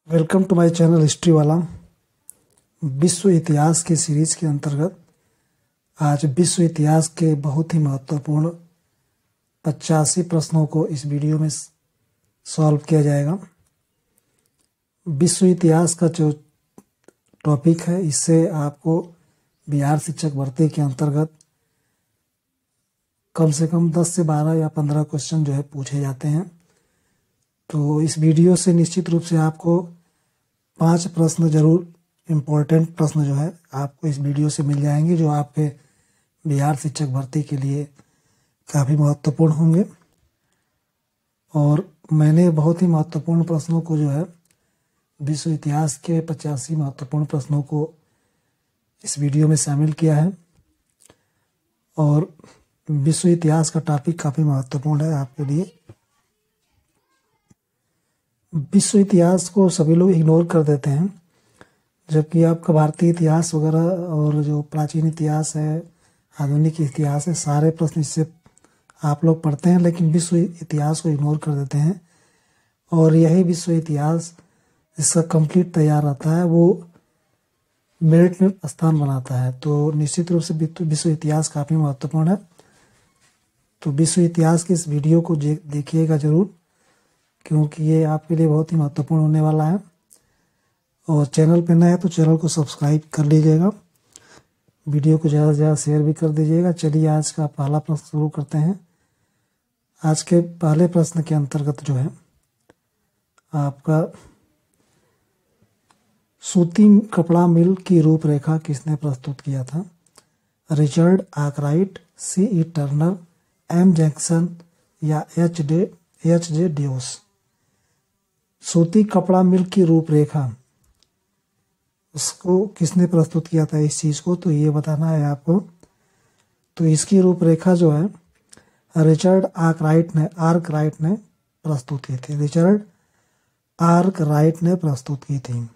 Welcome to my channel history वाला। विश्व इतिहास के सीरीज के अंतर्गत आज विश्व इतिहास के बहुत ही महत्वपूर्ण 85 प्रश्नों को इस वीडियो में सॉल्व किया जाएगा। विश्व इतिहास का जो टॉपिक है, इससे आपको बिहार शिक्षक भर्ती के अंतर्गत कम से कम 10 से 12 या 15 क्वेश्चन जो है पूछे जाते हैं। तो इस वीडियो से निश्चित रूप से आपको 5 प्रश्न जरूर इम्पोर्टेंट प्रश्न जो है आपको इस वीडियो से मिल जाएंगे, जो आपके बिहार शिक्षक भर्ती के लिए काफ़ी महत्वपूर्ण होंगे। और मैंने बहुत ही महत्वपूर्ण प्रश्नों को जो है विश्व इतिहास के 85 महत्वपूर्ण प्रश्नों को इस वीडियो में शामिल किया है। और विश्व इतिहास का टॉपिक काफ़ी महत्वपूर्ण है आपके लिए। विश्व इतिहास को सभी लोग इग्नोर कर देते हैं, जबकि आपका भारतीय इतिहास वगैरह और जो प्राचीन इतिहास है, आधुनिक इतिहास है, सारे प्रश्न इससे आप लोग पढ़ते हैं, लेकिन विश्व इतिहास को इग्नोर कर देते हैं। और यही विश्व इतिहास जिसका कंप्लीट तैयार रहता है वो मेरिट में स्थान बनाता है। तो निश्चित रूप से विश्व इतिहास काफ़ी महत्वपूर्ण है। तो विश्व इतिहास के इस वीडियो को देखिएगा ज़रूर, क्योंकि ये आपके लिए बहुत ही महत्वपूर्ण होने वाला है। और चैनल पे नए हैं तो चैनल को सब्सक्राइब कर लीजिएगा, वीडियो को ज़्यादा से ज़्यादा शेयर भी कर दीजिएगा। चलिए आज का पहला प्रश्न शुरू करते हैं। आज के पहले प्रश्न के अंतर्गत जो है आपका सूती कपड़ा मिल की रूपरेखा किसने प्रस्तुत किया था? Richard Arkwright, C.E. Turner, M. Jackson या H.J. ड्यूस। सूती कपड़ा मिल की रूपरेखा उसको किसने प्रस्तुत किया था इस चीज़ को, तो ये बताना है आपको। तो इसकी रूपरेखा जो है रिचर्ड आर्कराइट ने प्रस्तुत की थी। रिचर्ड आर्कराइट ने प्रस्तुत की थी।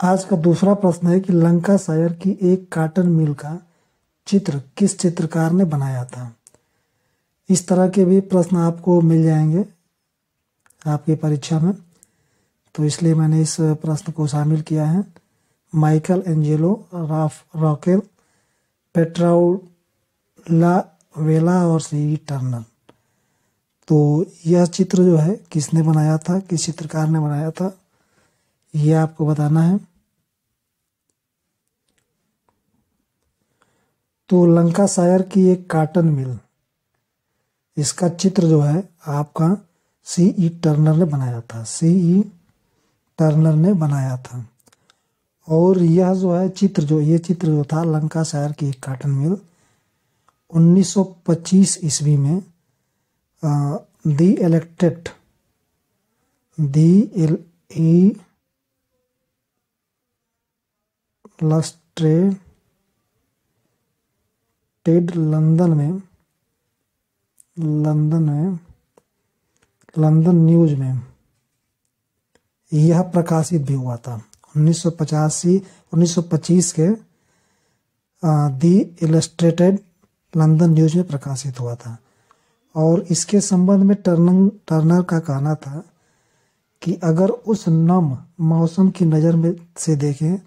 आज का दूसरा प्रश्न है कि लंकाशायर की एक कॉटन मिल का चित्र किस चित्रकार ने बनाया था? इस तरह के भी प्रश्न आपको मिल जाएंगे आपकी परीक्षा में, तो इसलिए मैंने इस प्रश्न को शामिल किया है। माइकल एंजेलो, रॉकेल, पेट्राउला वेला और C.E. टर्नर। तो यह चित्र जो है किसने बनाया था, किस चित्रकार ने बनाया था, ये आपको बताना है। तो लंकाशायर की एक कॉटन मिल, इसका चित्र जो है आपका C.E. टर्नर ने बनाया था। C.E. टर्नर ने बनाया था। और यह जो है ये चित्र जो था लंकाशायर की एक कॉटन मिल 1925 ईस्वी में दी इलस्ट्रेटेड लंदन न्यूज में यह प्रकाशित भी हुआ था। 1925 के दी इलस्ट्रेटेड लंदन न्यूज में प्रकाशित हुआ था। और इसके संबंध में टर्नर का कहना था कि अगर उस नम मौसम की नज़र में से देखें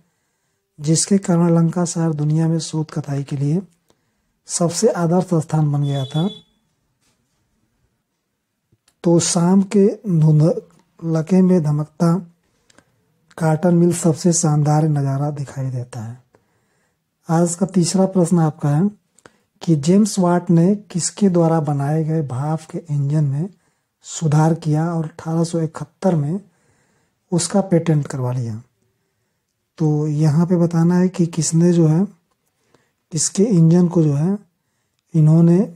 जिसके कारण लंकाशायर दुनिया में शोध कथाई के लिए सबसे आदर्श स्थान बन गया था, तो शाम के धुंधलके में धमकता कॉटन मिल सबसे शानदार नज़ारा दिखाई देता है। आज का तीसरा प्रश्न आपका है कि जेम्स वाट ने किसके द्वारा बनाए गए भाप के इंजन में सुधार किया और 1871 में उसका पेटेंट करवा लिया? तो यहाँ पे बताना है कि किसने जो है किसके इंजन को जो है इन्होंने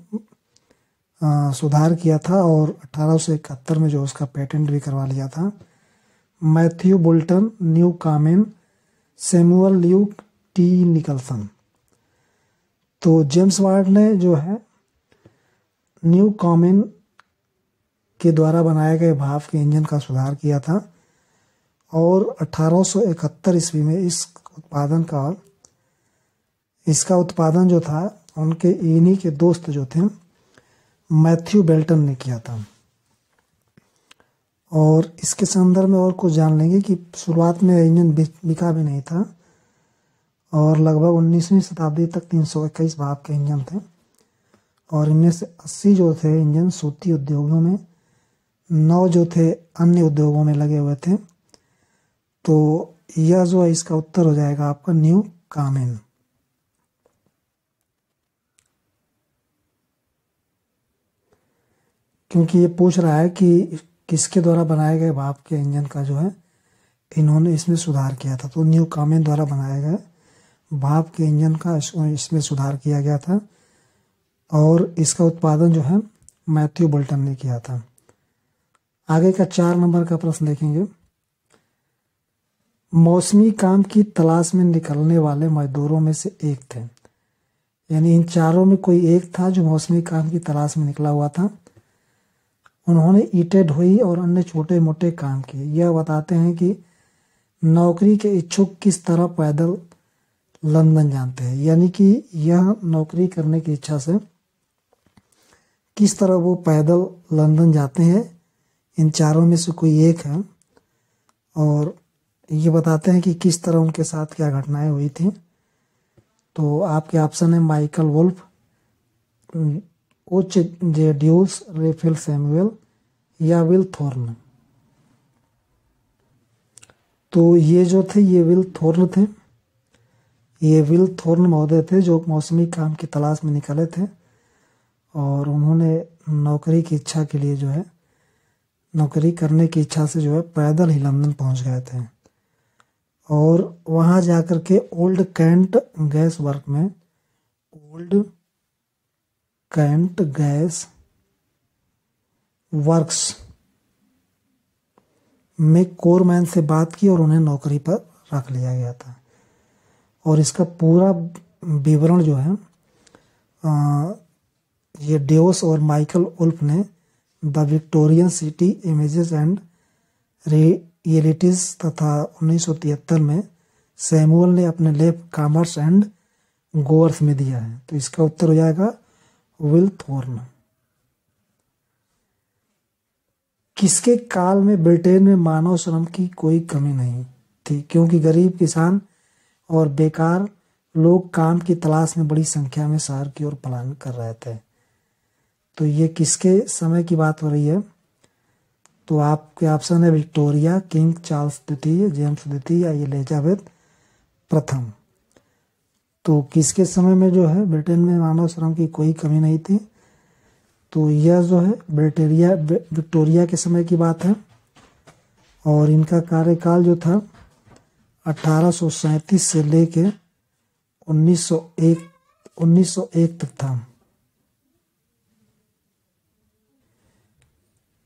सुधार किया था और 1871 में जो उसका पेटेंट भी करवा लिया था। Matthew Boulton, Newcomen, Samuel Luke, T. Nicholson. तो जेम्स वाट ने जो है न्यू कामेन के द्वारा बनाए गए भाप के इंजन का सुधार किया था और 1871 ईस्वी में इसका उत्पादन जो था उनके इन्हीं के दोस्त जो थे मैथ्यू बेल्टन ने किया था। और इसके संदर्भ में और कुछ जान लेंगे कि शुरुआत में इंजन बिका भी नहीं था और लगभग 19वीं शताब्दी तक 321 भाप के इंजन थे और इनमें से 80 जो थे इंजन सूती उद्योगों में, 9 जो थे अन्य उद्योगों में लगे हुए थे। तो यह जो है इसका उत्तर हो जाएगा आपका न्यू कामेन। क्योंकि ये पूछ रहा है कि किसके द्वारा बनाए गए भाप के इंजन का जो है इन्होंने इसमें सुधार किया था, तो न्यू कामेन द्वारा बनाए गए भाप के इंजन का इसमें सुधार किया गया था और इसका उत्पादन जो है मैथ्यू बेल्टन ने किया था। आगे का 4 नंबर का प्रश्न देखेंगे। मौसमी काम की तलाश में निकलने वाले मजदूरों में से एक थे, यानी इन चारों में कोई एक था जो मौसमी काम की तलाश में निकला हुआ था। उन्होंने ईंटें ढोई और अन्य छोटे मोटे काम किए। यह बताते हैं कि नौकरी के इच्छुक किस तरह पैदल लंदन जानते हैं, यानी कि यह नौकरी करने की इच्छा से किस तरह वो पैदल लंदन जाते हैं। इन चारों में से कोई एक है और ये बताते हैं कि किस तरह उनके साथ क्या घटनाएं हुई थी। तो आपके ऑप्शन है माइकल वुल्फ, ओच जे ड्यूल्स, रेफेल सैमुअल या विल थॉर्न। तो ये जो थे ये विल थॉर्न थे। ये विल थॉर्न महोदय थे जो मौसमी काम की तलाश में निकले थे और उन्होंने नौकरी की इच्छा के लिए जो है नौकरी करने की इच्छा से जो है पैदल ही लंदन पहुंच गए थे और वहां जाकर के ओल्ड कैंट गैस वर्क में, ओल्ड कैंट गैस वर्क्स में कोरमैन से बात की और उन्हें नौकरी पर रख लिया गया था। और इसका पूरा विवरण जो है ये ड्यूस और माइकल वुल्फ ने the Victorian city images and realities तथा 1973 में सैमुअल ने अपने लेख कॉमर्स एंड गोअर्थ में दिया है। तो इसका उत्तर हो जाएगा विल थॉर्न। किसके काल में ब्रिटेन में मानव श्रम की कोई कमी नहीं थी, क्योंकि गरीब किसान और बेकार लोग काम की तलाश में बड़ी संख्या में शहर की ओर पलायन कर रहे थे। तो ये किसके समय की बात हो रही है? तो आपके ऑप्शन है विक्टोरिया, किंग चार्ल्स द्वितीय, जेम्स द्वितीय या एलिजाबेथ प्रथम। तो किसके समय में जो है ब्रिटेन में मानव श्रम की कोई कमी नहीं थी? तो यह जो है विक्टोरिया के समय की बात है और इनका कार्यकाल जो था 1837 से लेके 1901 तक था।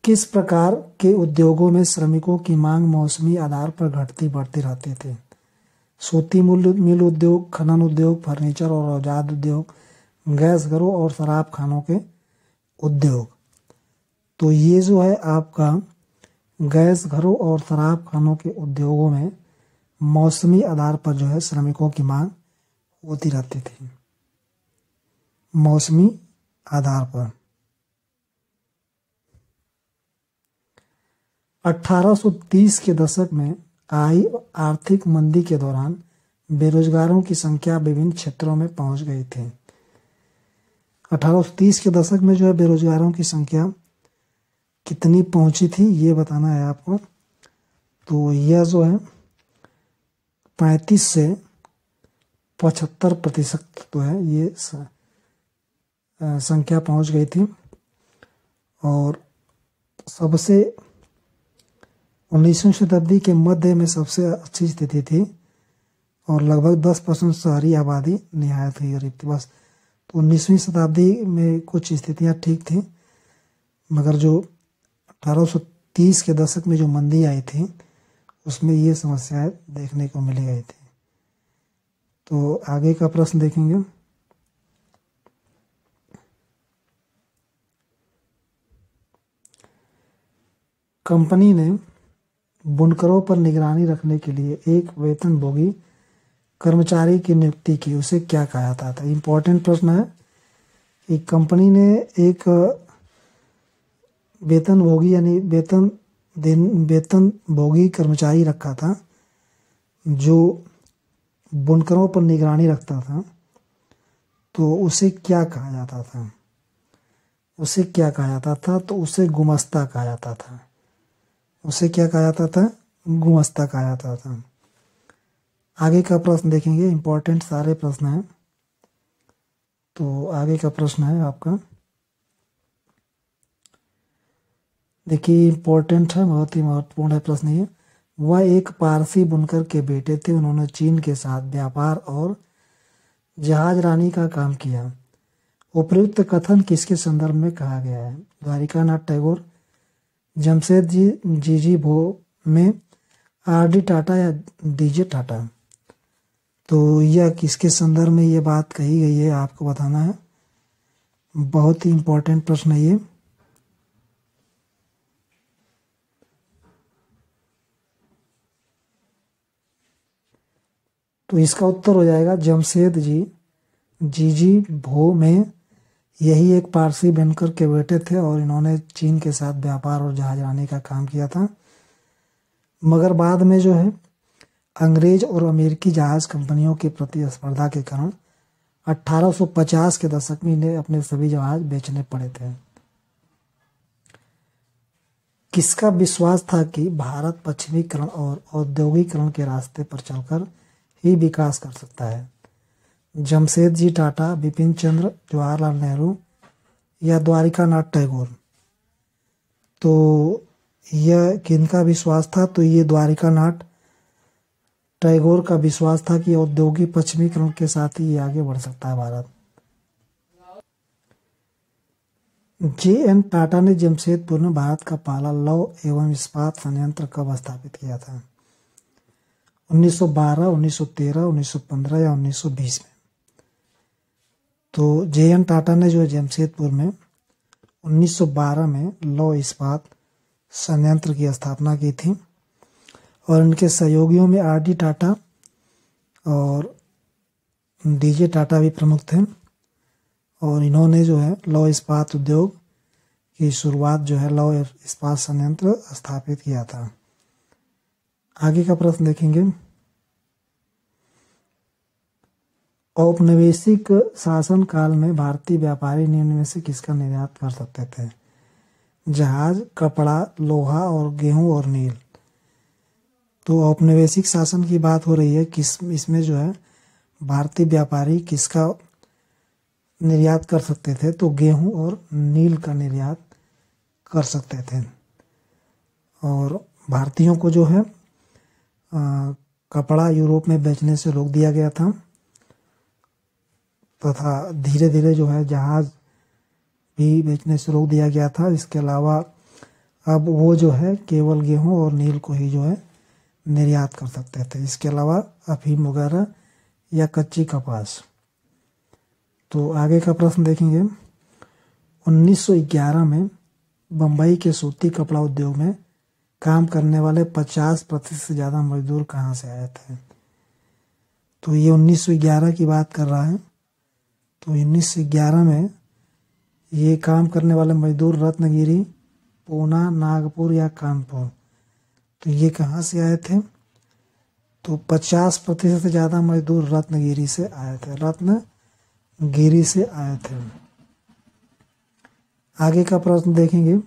किस प्रकार के उद्योगों में श्रमिकों की मांग मौसमी आधार पर घटती बढ़ती रहती थी? सूती मिल उद्योग, खनन उद्योग, फर्नीचर और औजार उद्योग, गैस घरों और शराब खानों के उद्योग। तो ये जो है आपका गैस घरों और शराब खानों के उद्योगों में मौसमी आधार पर जो है श्रमिकों की मांग होती रहती थी, मौसमी आधार पर। 1830 के दशक में आई आर्थिक मंदी के दौरान बेरोजगारों की संख्या विभिन्न क्षेत्रों में पहुंच गई थी। 1830 के दशक में जो है बेरोजगारों की संख्या कितनी पहुंची थी ये बताना है आपको। तो यह जो है 35 से 75% तो है ये संख्या पहुंच गई थी और सबसे 19वीं शताब्दी के मध्य में सबसे अच्छी स्थिति थी और लगभग 10% शहरी आबादी निहायत ही गरीब थी बस। तो 19वीं शताब्दी में कुछ स्थितियां ठीक थी मगर जो 1830 के दशक में जो मंदी आई थी उसमें ये समस्याएं देखने को मिली गई थी। तो आगे का प्रश्न देखेंगे। कंपनी ने बुनकरों पर निगरानी रखने के लिए एक वेतनभोगी कर्मचारी की नियुक्ति की, उसे क्या कहा जाता था? इम्पोर्टेंट प्रश्न है कि कंपनी ने एक वेतन भोगी यानी वेतन भोगी कर्मचारी रखा था जो बुनकरों पर निगरानी रखता था, तो उसे क्या कहा जाता था? उसे क्या कहा जाता था? तो उसे गुमास्ता कहा जाता था। उसे क्या कहा जाता था? गुमास्ता कहा जाता था। आगे का प्रश्न देखेंगे, इंपॉर्टेंट सारे प्रश्न हैं। तो आगे का प्रश्न है आपका, देखिए इम्पोर्टेंट है, बहुत ही महत्वपूर्ण है प्रश्न ये। वह एक पारसी बुनकर के बेटे थे, उन्होंने चीन के साथ व्यापार और जहाज रानी का काम किया। उपयुक्त कथन किसके संदर्भ में कहा गया है? द्वारिकानाथ टैगोर, जमशेदजी जीजी भो में, आर.डी. टाटा या डी.जे. टाटा? तो यह किसके संदर्भ में ये बात कही गई है आपको बताना है। बहुत ही इम्पोर्टेंट प्रश्न है ये। तो इसका उत्तर हो जाएगा जमशेद जीजी भो में। यही एक पारसी बनकर के बेटे थे और इन्होंने चीन के साथ व्यापार और जहाज रानी का काम किया था। मगर बाद में जो है अंग्रेज और अमेरिकी जहाज कंपनियों की प्रतिस्पर्धा के कारण 1850 के दशक में इन्हें अपने सभी जहाज बेचने पड़े थे। किसका विश्वास था कि भारत पश्चिमीकरण और औद्योगिकरण के रास्ते पर चलकर ही विकास कर सकता है? जमशेद जी टाटा, बिपिन चंद्र, जवाहरलाल नेहरू या द्वारिकानाथ टैगोर? तो यह किनका विश्वास था? तो ये द्वारिकानाथ टैगोर का विश्वास था कि औद्योगिक पश्चिमीकरण के साथ ही आगे बढ़ सकता है भारत। जे.एन. टाटा ने जमशेदपुर में भारत का पहला लौह एवं इस्पात संयंत्र कब स्थापित किया था? 1912, 1913, 1915 या 1920 में? तो जे.एन. टाटा ने जो है जमशेदपुर में 1912 में लौह इस्पात संयंत्र की स्थापना की थी और इनके सहयोगियों में आर.डी. टाटा और डी.जे. टाटा भी प्रमुख थे और इन्होंने जो है लौह इस्पात उद्योग की शुरुआत जो है लौह इस्पात संयंत्र स्थापित किया था। आगे का प्रश्न देखेंगे, औपनिवेशिक शासन काल में भारतीय व्यापारी निम्न में से किसका निर्यात कर सकते थे? जहाज, कपड़ा, लोहा और गेहूं और नील? तो औपनिवेशिक शासन की बात हो रही है, इसमें जो है भारतीय व्यापारी किसका निर्यात कर सकते थे? तो गेहूं और नील का निर्यात कर सकते थे। और भारतीयों को जो है कपड़ा यूरोप में बेचने से रोक दिया गया था तथा धीरे धीरे जो है जहाज भी बेचने से रोक दिया गया था। इसके अलावा अब वो जो है केवल गेहूं और नील को ही जो है निर्यात कर सकते थे, इसके अलावा अफीम वगैरह या कच्ची कपास। तो आगे का प्रश्न देखेंगे, 1911 में बम्बई के सूती कपड़ा उद्योग में काम करने वाले 50% से ज़्यादा मजदूर कहाँ से आए थे? तो ये 1911 की बात कर रहा है। तो 1911 में ये काम करने वाले मजदूर रत्नगिरी, पूना, नागपुर या कानपुर? तो ये कहाँ से आए थे? तो 50% से ज़्यादा मजदूर रत्नगिरी से आए थे, रत्नगिरी से आए थे। आगे का प्रश्न देखेंगे,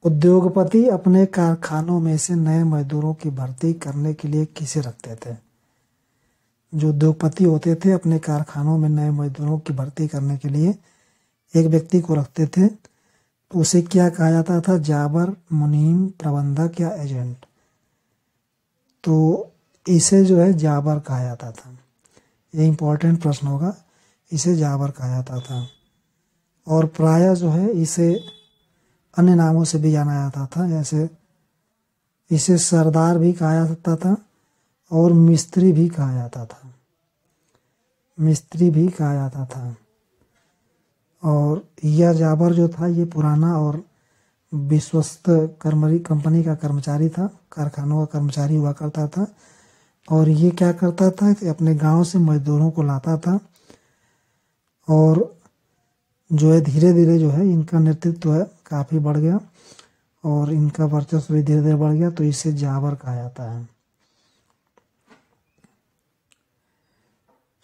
उद्योगपति अपने कारखानों में से नए मजदूरों की भर्ती करने के लिए किसे रखते थे? जो उद्योगपति होते थे अपने कारखानों में नए मजदूरों की भर्ती करने के लिए एक व्यक्ति को रखते थे, तो उसे क्या कहा जाता था? जाबर, मुनीम, प्रबंधक या एजेंट? तो इसे जो है जाबर कहा जाता था। ये इंपॉर्टेंट प्रश्न होगा, इसे जाबर कहा जाता था। और प्रायः जो है इसे अन्य नामों से भी जाना जाता था, जैसे इसे सरदार भी कहा जा सकता था और मिस्त्री भी कहा जाता था, मिस्त्री भी कहा जाता था। और यह जाबर जो था ये पुराना और विश्वस्त कंपनी का कर्मचारी था, कारखानों का कर्मचारी हुआ करता था। और ये क्या करता था कि अपने गांव से मजदूरों को लाता था और जो है धीरे धीरे जो है इनका नेतृत्व है काफ़ी बढ़ गया और इनका वर्चस्व भी धीरे धीरे बढ़ गया, तो इसे जाबर कहा जाता है।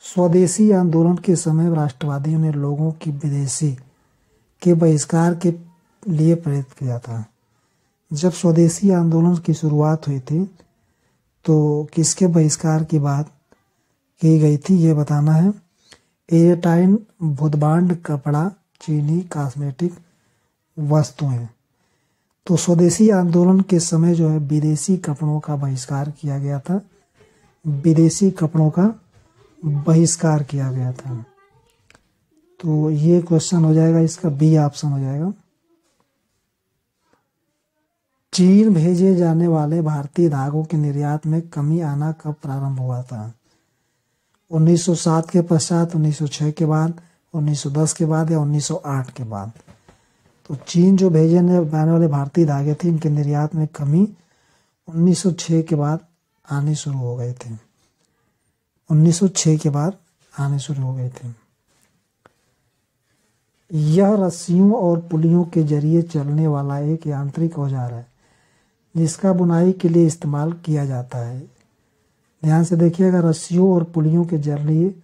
स्वदेशी आंदोलन के समय राष्ट्रवादियों ने लोगों की विदेशी के बहिष्कार के लिए प्रेरित किया था। जब स्वदेशी आंदोलन की शुरुआत हुई थी तो किसके बहिष्कार की बात की गई थी ये बताना है। एयरटाइन, भुतबांड, कपड़ा, चीनी, कॉस्मेटिक वस्तुएं। तो स्वदेशी आंदोलन के समय जो है विदेशी कपड़ों का बहिष्कार किया गया था। विदेशी कपड़ों का बहिष्कार किया गया था। तो ये क्वेश्चन हो जाएगा, इसका बी ऑप्शन हो जाएगा। चीन भेजे जाने वाले भारतीय धागों के निर्यात में कमी आना कब प्रारंभ हुआ था? 1907 के पश्चात, 1906 के बाद, 1910 के बाद या 1908 के बाद? तो चीन जो भेजे जाने वाले भारतीय धागे थे इनके निर्यात में कमी 1906 के बाद आने शुरू हो गए थे। 1906 के बाद आने शुरू हो गए थे। यह रस्सियों और पुलियों के जरिए चलने वाला एक यांत्रिक औजार है जिसका बुनाई के लिए इस्तेमाल किया जाता है। ध्यान से देखिएगा, रस्सियों और पुलियों के जरिए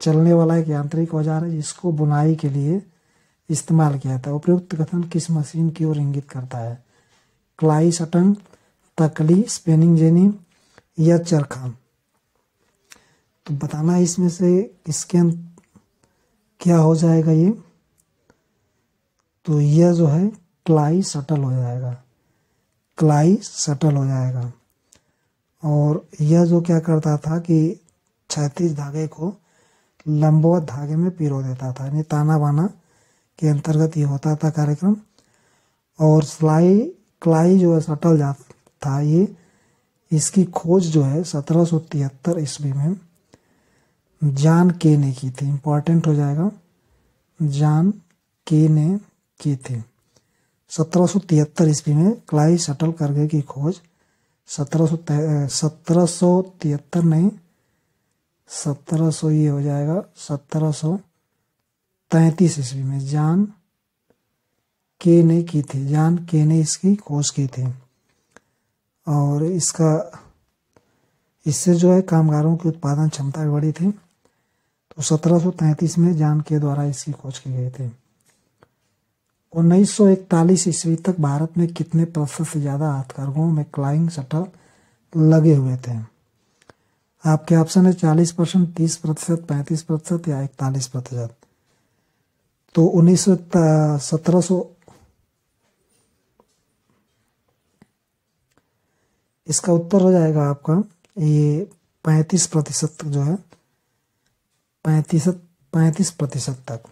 चलने वाला एक यांत्रिक औजार है जिसको बुनाई के लिए इस्तेमाल किया जाता है। उपयुक्त कथन किस मशीन की ओर इंगित करता है? क्लाई सटन, तकली, स्पिनिंग जेनी या चरखा? तो बताना है इसमें से किसके क्या हो जाएगा ये। तो यह जो है क्लाई सटल हो जाएगा, क्लाई सटल हो जाएगा। और यह जो क्या करता था कि क्षैतिज धागे को लंबवत धागे में पिरो देता था, यानी ताना बाना के अंतर्गत ये होता था कार्यक्रम। और क्लाई जो है सटल जाता था, ये इसकी खोज जो है 1773 ईस्वी में जॉन के ने की थी। इंपॉर्टेंट हो जाएगा, जॉन के ने की थी। 1773 ईस्वी में क्लाई सटल करके की खोज 1773 नहीं, 1700 ये हो जाएगा 1733 ईस्वी में जॉन के ने की थी। जॉन के ने इसकी खोज की थी और इससे जो है कामगारों की उत्पादन क्षमता भी बढ़ी थी। तो 1733 में जॉन के द्वारा इसकी खोज की गई थी। 1941 ईस्वी तक भारत में कितने प्रतिशत से ज़्यादा हथकरघों में क्लाइंग शटल लगे हुए थे? आपके ऑप्शन है 40%, 30%, 35% या 41%। तो 1700 इसका उत्तर हो जाएगा आपका ये 35% जो है, 35% तक।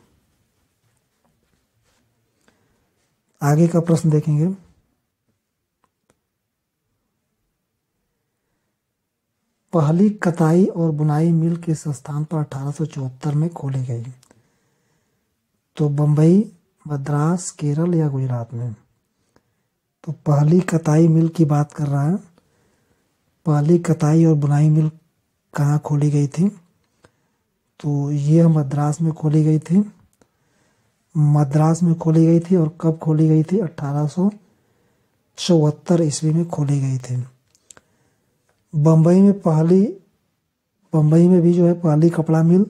आगे का प्रश्न देखेंगे। पहली कताई और बुनाई मिल किस स्थान पर 1874 में खोली गई? तो बंबई, मद्रास, केरल या गुजरात में? तो पहली कताई मिल की बात कर रहा है। पहली कताई और बुनाई मिल कहाँ खोली गई थी? तो ये मद्रास में खोली गई थी। मद्रास में खोली गई थी और कब खोली गई थी? 1874 ईस्वी में खोली गई थी। बम्बई में भी जो है पहली कपड़ा मिल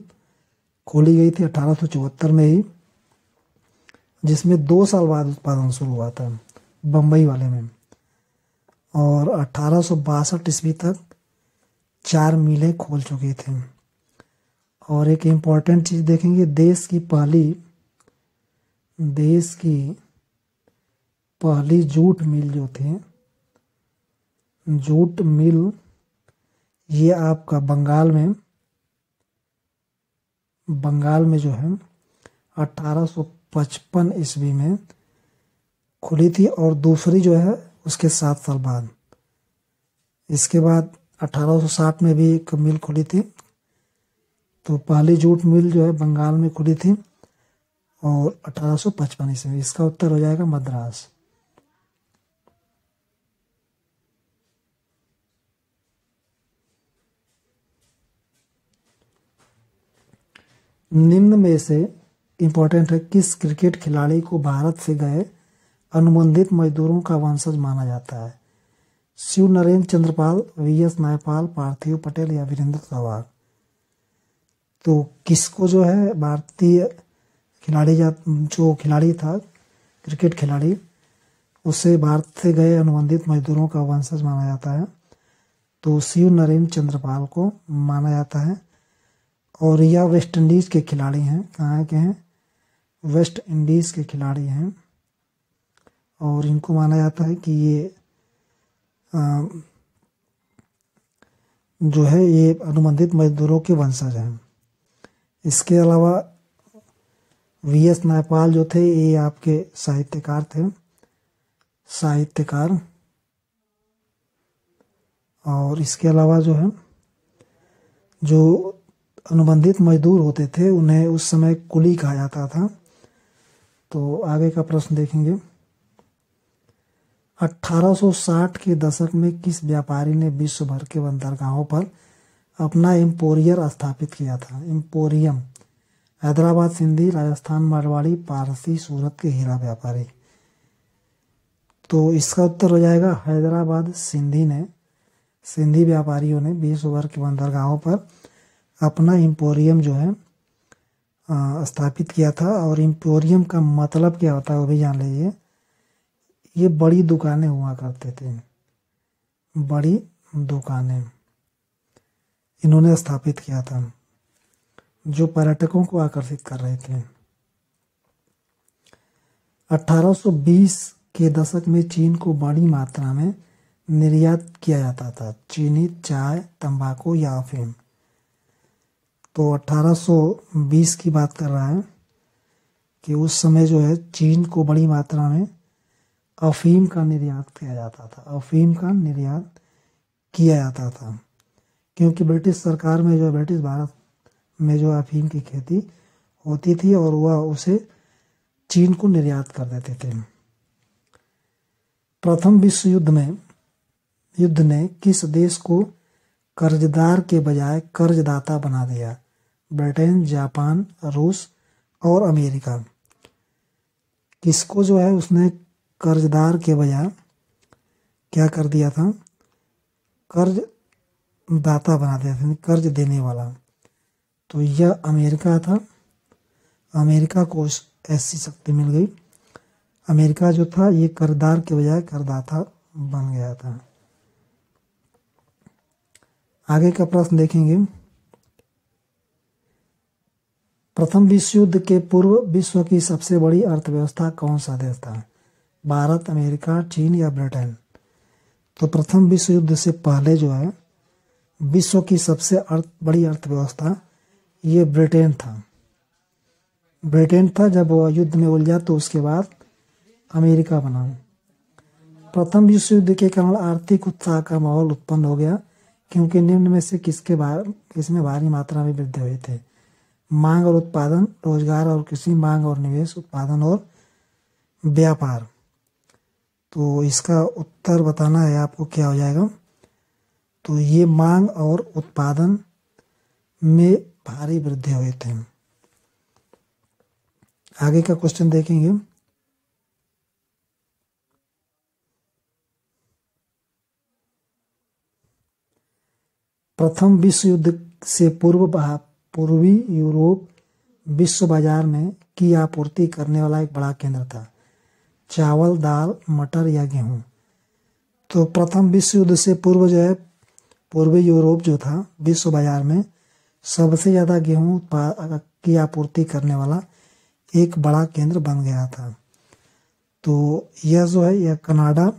खोली गई थी 1874 में ही, जिसमें 2 साल बाद उत्पादन शुरू हुआ था बम्बई वाले में। और 1862 ईस्वी तक 4 मिलें खोल चुकी थी। और एक इम्पॉर्टेंट चीज़ देखेंगे, देश की पहली जूट मिल जो थी, जूट मिल ये आपका बंगाल में जो है 1855 ईस्वी में खुली थी और दूसरी जो है उसके 7 साल बाद। इसके बाद 1860 में भी एक मिल खुली थी। तो पहली जूट मिल जो है बंगाल में खुली थी और 1855 ईस्वी में। इसका उत्तर हो जाएगा मद्रास। निम्न में से इम्पोर्टेंट है, किस क्रिकेट खिलाड़ी को भारत से गए अनुबंधित मजदूरों का वंशज माना जाता है? शिव नरेंद्र चंद्रपाल, वीएस नायपाल, पार्थिव पटेल या वीरेंद्र सहवाग? तो किसको जो है भारतीय खिलाड़ी जो खिलाड़ी था क्रिकेट खिलाड़ी, उसे भारत से गए अनुबंधित मजदूरों का वंशज माना जाता है? तो शिव नरेंद्र चंद्रपाल को माना जाता है। और यह वेस्ट इंडीज के खिलाड़ी हैं। कहाँ के हैं? वेस्ट इंडीज के खिलाड़ी हैं। और इनको माना जाता है कि ये जो है ये अनुबंधित मजदूरों के वंशज हैं। इसके अलावा वीएस नायपाल जो थे ये आपके साहित्यकार थे, साहित्यकार। और इसके अलावा जो है जो अनुबंधित मजदूर होते थे उन्हें उस समय कुली कहा जाता था। तो आगे का प्रश्न देखेंगे। 1860 के दशक में किस व्यापारी ने विश्व भर के बंदरगाहों पर अपना एम्पोरियर स्थापित किया था? एम्पोरियम। हैदराबाद सिंधी, राजस्थान मारवाड़ी, पारसी, सूरत के हीरा व्यापारी। तो इसका उत्तर हो जाएगा हैदराबाद सिंधी ने, सिंधी व्यापारियों ने विश्व भर के बंदरगाहों पर अपना एम्पोरियम जो है स्थापित किया था। और एम्पोरियम का मतलब क्या होता है वो भी जान लीजिए। ये बड़ी दुकानें हुआ करते थे, बड़ी दुकानें इन्होंने स्थापित किया था जो पर्यटकों को आकर्षित कर रहे थे। 1820 के दशक में चीन को बड़ी मात्रा में निर्यात किया जाता था चीनी चाय, तंबाकू या अफीम। तो 1820 की बात कर रहा है कि उस समय जो है चीन को बड़ी मात्रा में अफीम का निर्यात किया जाता था, अफीम का निर्यात किया जाता था। क्योंकि ब्रिटिश सरकार में जो ब्रिटिश भारत में जो अफीम की खेती होती थी और वह उसे चीन को निर्यात कर देते थे। प्रथम विश्व युद्ध ने किस देश को कर्जदार के बजाय कर्जदाता बना दिया? ब्रिटेन, जापान, रूस और अमेरिका। किसको जो है उसने कर्जदार के बजाय क्या कर दिया था? कर्जदाता बना दिया था, कर्ज देने वाला। तो यह अमेरिका था। अमेरिका को ऐसी शक्ति मिल गई। अमेरिका जो था ये कर्जदार के बजाय करदाता बन गया था। आगे का प्रश्न देखेंगे। प्रथम विश्व युद्ध के पूर्व विश्व की सबसे बड़ी अर्थव्यवस्था कौन सा देश था? भारत, अमेरिका, चीन या ब्रिटेन? तो प्रथम विश्व युद्ध से पहले जो है विश्व की सबसे बड़ी अर्थव्यवस्था ये ब्रिटेन था। ब्रिटेन था। जब वह युद्ध में उलझा तो उसके बाद अमेरिका बना। प्रथम विश्व युद्ध के कारण आर्थिक उत्साह का माहौल उत्पन्न हो गया क्योंकि निम्न में से किसमें भारी मात्रा में वृद्धि हुई थे? मांग और उत्पादन, रोजगार और कृषि, मांग और निवेश, उत्पादन और व्यापार। तो इसका उत्तर बताना है आपको, क्या हो जाएगा? तो ये मांग और उत्पादन में भारी वृद्धि हुई थे। आगे का क्वेश्चन देखेंगे। प्रथम विश्व युद्ध से पूर्वी यूरोप विश्व बाजार में की आपूर्ति करने वाला एक बड़ा केंद्र था। चावल, दाल, मटर या गेहूं। तो प्रथम विश्व युद्ध से पूर्व जो है पूर्वी यूरोप जो था विश्व बाजार में सबसे ज़्यादा गेहूं की आपूर्ति करने वाला एक बड़ा केंद्र बन गया था। तो यह जो है यह कनाडा,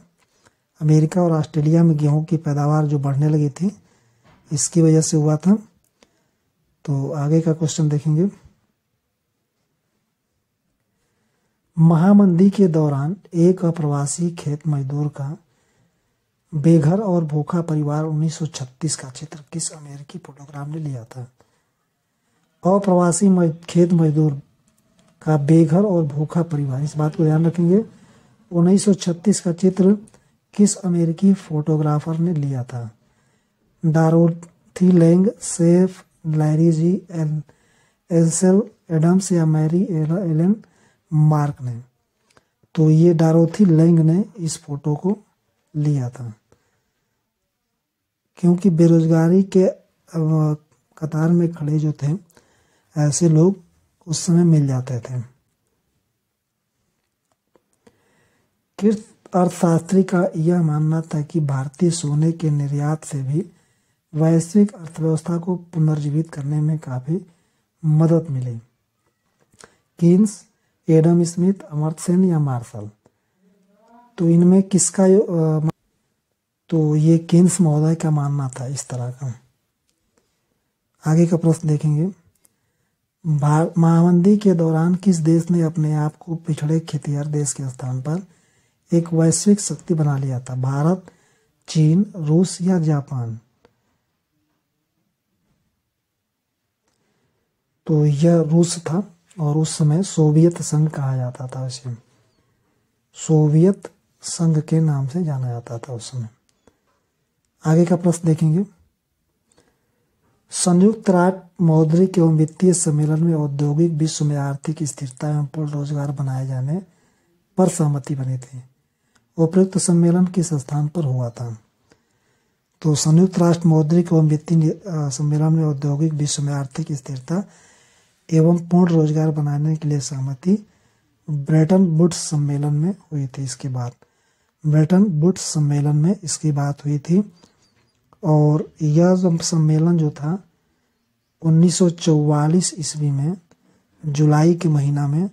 अमेरिका और ऑस्ट्रेलिया में गेहूं की पैदावार जो बढ़ने लगी थी इसकी वजह से हुआ था। तो आगे का क्वेश्चन देखेंगे। महामंदी के दौरान एक अप्रवासी खेत मजदूर का बेघर और भूखा परिवार 1936 का चित्र किस अमेरिकी फोटोग्राफ ने लिया था? अप्रवासी खेत मजदूर का बेघर और भूखा परिवार, इस बात को ध्यान रखेंगे। 1936 का चित्र किस अमेरिकी फोटोग्राफर ने लिया था? डारोथी लैंग, सेफ, लैरी जी एल्सेल एडम्स या मैरी एलन मार्क ने। तो ये डोरोथी लैंग ने इस फोटो को लिया था, क्योंकि बेरोजगारी के कतार में खड़े जो थे ऐसे लोग उस समय मिल जाते थे। कीर्त अर्थशास्त्री का यह मानना था कि भारतीय सोने के निर्यात से भी वैश्विक अर्थव्यवस्था को पुनर्जीवित करने में काफी मदद मिली। Keynes, Adam Smith, Amartya Sen या मार्शल, तो इनमें किसका तो ये कीन्स महोदय का मानना था इस तरह का। आगे का प्रश्न देखेंगे। महामंदी के दौरान किस देश ने अपने आप को पिछड़े खेतिहर देश के स्थान पर एक वैश्विक शक्ति बना लिया था? भारत, चीन, रूस या जापान? तो यह रूस था और उस समय सोवियत संघ कहा जाता था इसे। सोवियत संघ के नाम से जाना जाता था उस समय। आगे का प्रश्न देखेंगे। संयुक्त राष्ट्र मौद्रिक एवं वित्तीय सम्मेलन में औद्योगिक विश्व में आर्थिक स्थिरता एवं पूर्ण रोजगार बनाए जाने पर सहमति बनी थी। उपयुक्त सम्मेलन किस स्थान पर हुआ था? तो संयुक्त राष्ट्र मौद्रिक एवं वित्तीय सम्मेलन में औद्योगिक विश्व में आर्थिक स्थिरता एवं पूर्ण रोजगार बनाने के लिए सहमति ब्रेटन वुड्स सम्मेलन में हुई थी। इसके बाद ब्रेटन वुड्स सम्मेलन में इसकी बात हुई थी। और यह सम्मेलन जो था 1944 ईस्वी में जुलाई के महीना में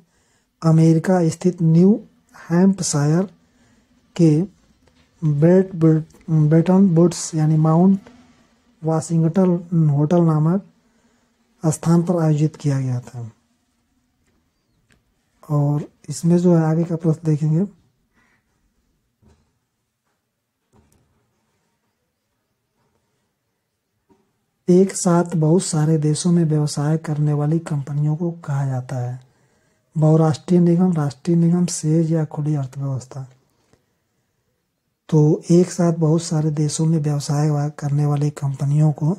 अमेरिका स्थित न्यू हैम्पशायर के ब्रेटन वुड्स यानी माउंट वाशिंगटन होटल नामक स्थान पर आयोजित किया गया था। और इसमें जो है आगे का प्रश्न देखेंगे। एक साथ बहुत सारे देशों में व्यवसाय करने वाली कंपनियों को कहा जाता है? बहुराष्ट्रीय निगम, राष्ट्रीय निगम, सेज या खुली अर्थव्यवस्था? तो एक साथ बहुत सारे देशों में व्यवसाय करने वाली कंपनियों को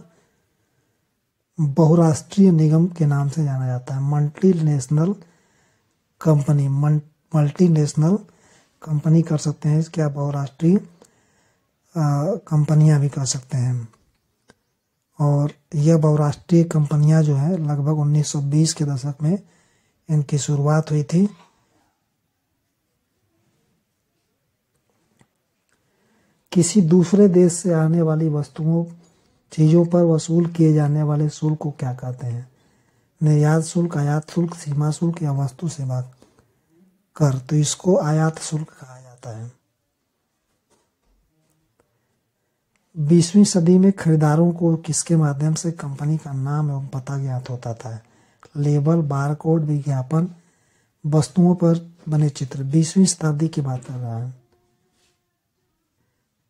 बहुराष्ट्रीय निगम के नाम से जाना जाता है। मल्टीनेशनल कंपनी, मल्टीनेशनल कंपनी कर सकते हैं, क्या बहुराष्ट्रीय कंपनियां भी कर सकते हैं। और यह बहुराष्ट्रीय कंपनियां जो है लगभग 1920 के दशक में इनकी शुरुआत हुई थी। किसी दूसरे देश से आने वाली वस्तुओं चीजों पर वसूल किए जाने वाले शुल्क को क्या कहते हैं? निर्यात शुल्क, आयात शुल्क, सीमा शुल्क या वस्तु सेवा कर? तो इसको आयात शुल्क कहा जाता है। 20वीं सदी में खरीदारों को किसके माध्यम से कंपनी का नाम एवं पता ज्ञात होता था? लेबल, बारकोड, विज्ञापन, वस्तुओं पर बने चित्र? 20वीं शताब्दी की बात कर रहा है।